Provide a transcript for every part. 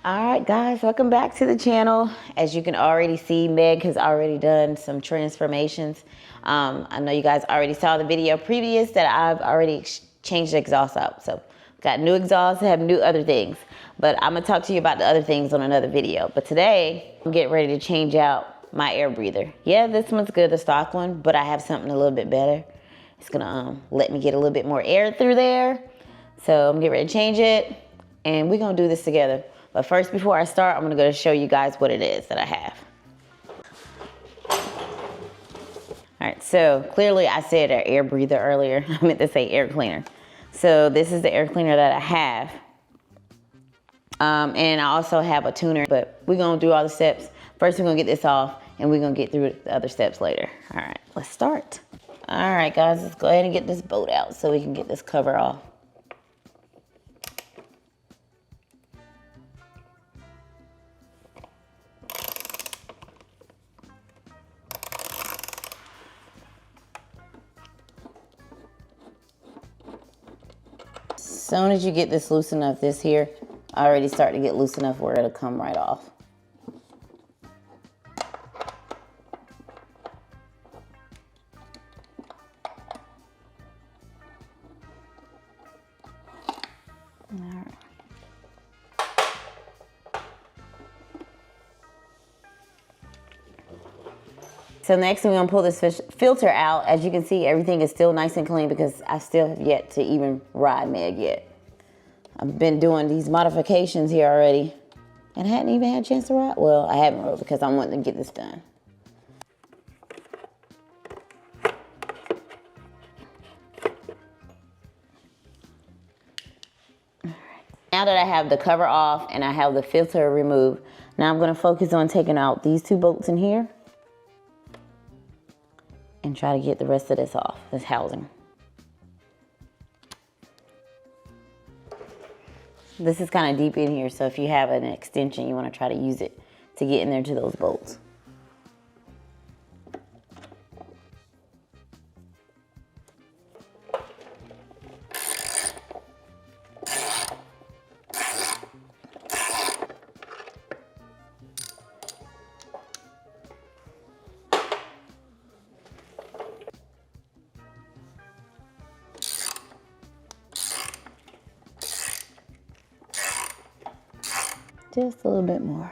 All right, guys, welcome back to the channel. As you can already see, Meg has already done some transformations. I know you guys already saw the video previous that I've already changed the exhaust out. So got new exhaust, have new other things. But I'm gonna talk to you about the other things on another video. But today, I'm getting ready to change out my air breather. Yeah, this one's good, the stock one, but I have something a little bit better. It's gonna let me get a little bit more air through there. So I'm getting ready to change it, and we're gonna do this together. But first, before I start, I'm gonna go to show you guys what it is that I have. All right, so clearly I said an air breather earlier. I meant to say air cleaner. So this is the air cleaner that I have. And I also have a tuner, but we're gonna do all the steps. First, we're gonna get this off, and we're gonna get through the other steps later. All right, let's start. All right, guys, let's go ahead and get this bolt out so we can get this cover off. As soon as you get this loose enough, this here, I already start to get loose enough where it'll come right off. All right. So next we're gonna pull this filter out. As you can see, everything is still nice and clean because I still have yet to even ride Meg yet. I've been doing these modifications here already and I hadn't even had a chance to ride. Well, I haven't rode because I'm wanting to get this done. Now that I have the cover off and I have the filter removed, now I'm gonna focus on taking out these two bolts in here and try to get the rest of this off, this housing. This is kind of deep in here, so if you have an extension, you want to try to use it to get in there to those bolts. Just a little bit more.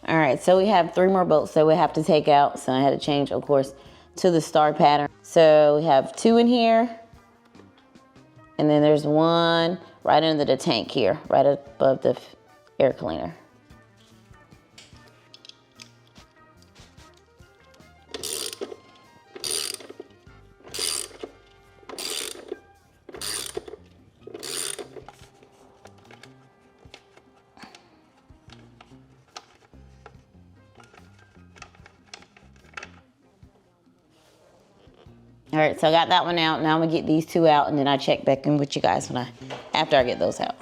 All right, so we have 3 more bolts that we have to take out. So I had to change, of course, to the star pattern. So we have 2 in here. And then there's 1 right under the tank here, right above the air cleaner. All right, so I got that one out. Now I'm gonna get these 2 out, and then I check back in with you guys after I get those out.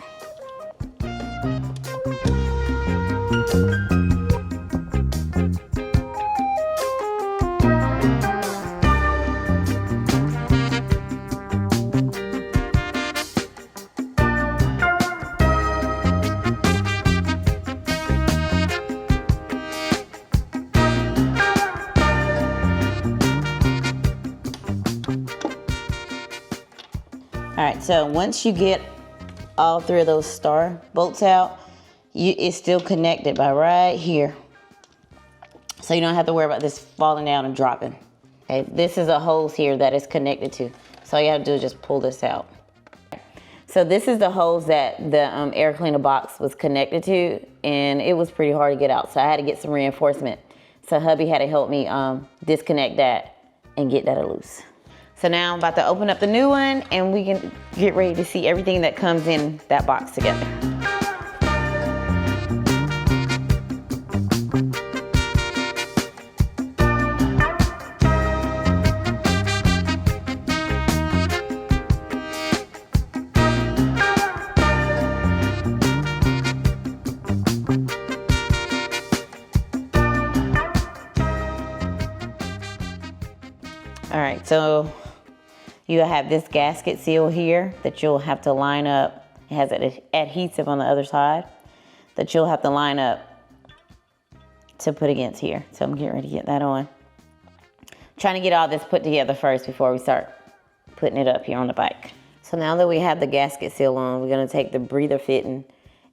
All right, so once you get all 3 of those star bolts out, it's still connected by right here. So you don't have to worry about this falling down and dropping. Okay, this is a hose here that is connected to. So all you have to do is just pull this out. So this is the hose that the air cleaner box was connected to, and it was pretty hard to get out. So I had to get some reinforcement. So hubby had to help me disconnect that and get that loose. So now I'm about to open up the new one and we can get ready to see everything that comes in that box together. All right, so you have this gasket seal here that you'll have to line up. It has an adhesive on the other side that you'll have to line up to put against here. So I'm getting ready to get that on. Trying to get all this put together first before we start putting it up here on the bike. So now that we have the gasket seal on, we're gonna take the breather fitting,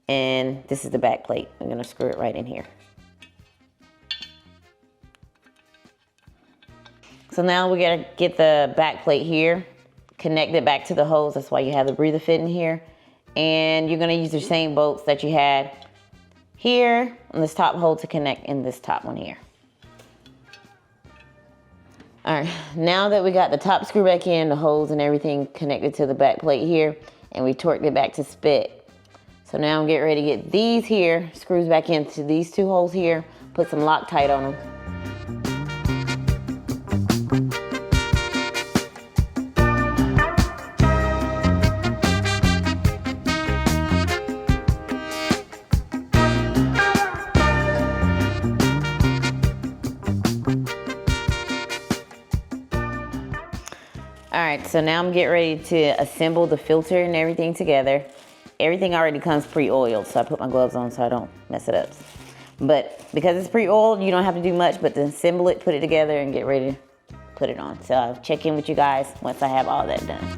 and this is the back plate. We're gonna screw it right in here. So now we gotta get the back plate here, connect it back to the hose. That's why you have the breather fitting here. And you're gonna use the same bolts that you had here on this top hole to connect in this top one here. All right, now that we got the top screw back in, the hose and everything connected to the back plate here, and we torqued it back to spec. So now I'm getting ready to get these here, screws back into these two holes here, put some Loctite on them. All right, so now I'm getting ready to assemble the filter and everything together. Everything already comes pre-oiled, so I put my gloves on so I don't mess it up. But because it's pre-oiled, you don't have to do much but to assemble it, put it together, and get ready to put it on. So I'll check in with you guys once I have all that done.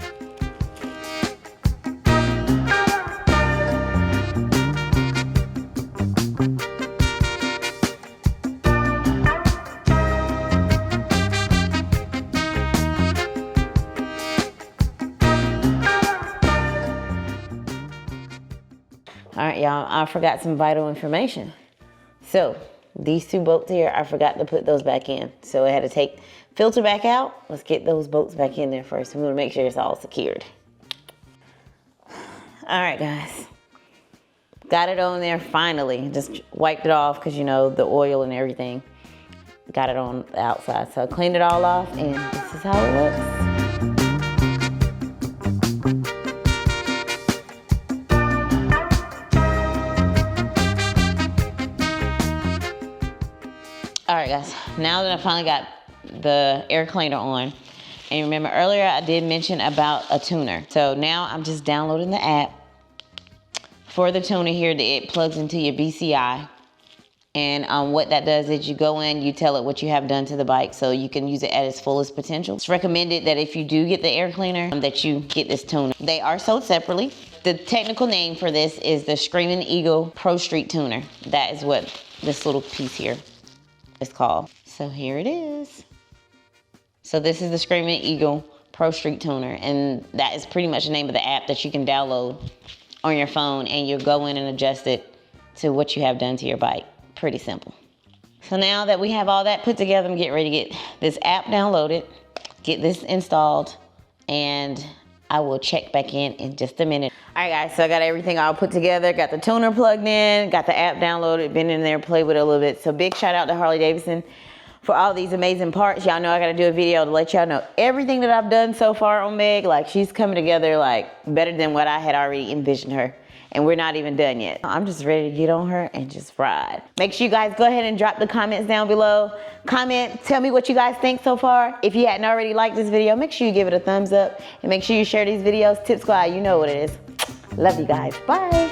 All right, y'all, I forgot some vital information. So these two bolts here, I forgot to put those back in. So I had to take filter back out. Let's get those bolts back in there first. We want to make sure it's all secured. All right, guys. Got it on there finally. Just wiped it off because, you know, the oil and everything. Got it on the outside. So I cleaned it all off, and this is how it looks. All right, guys, now that I finally got the air cleaner on, and remember earlier I did mention about a tuner. So now I'm just downloading the app for the tuner here. It plugs into your BCI. And what that does is you go in, you tell it what you have done to the bike so you can use it at its fullest potential. It's recommended that if you do get the air cleaner, that you get this tuner. They are sold separately. The technical name for this is the Screamin Eagle Pro Street Tuner. That is what this little piece here is called. So here it is. So this is the Screamin Eagle Pro Street Tuner, and that is pretty much the name of the app that you can download on your phone, and you'll go in and adjust it to what you have done to your bike. Pretty simple. So now that we have all that put together, I'm getting ready to get this app downloaded, get this installed, and I will check back in just a minute. All right, guys, so I got everything all put together, got the tuner plugged in, got the app downloaded, been in there, played with it a little bit. So big shout out to Harley-Davidson for all these amazing parts. Y'all know I gotta do a video to let y'all know everything that I've done so far on Meg. Like, she's coming together like better than what I had already envisioned her. And we're not even done yet. I'm just ready to get on her and just ride. Make sure you guys go ahead and drop the comments down below. Comment, tell me what you guys think so far. If you hadn't already liked this video, make sure you give it a thumbs up. And make sure you share these videos. Tip Squad, you know what it is. Love you guys, bye.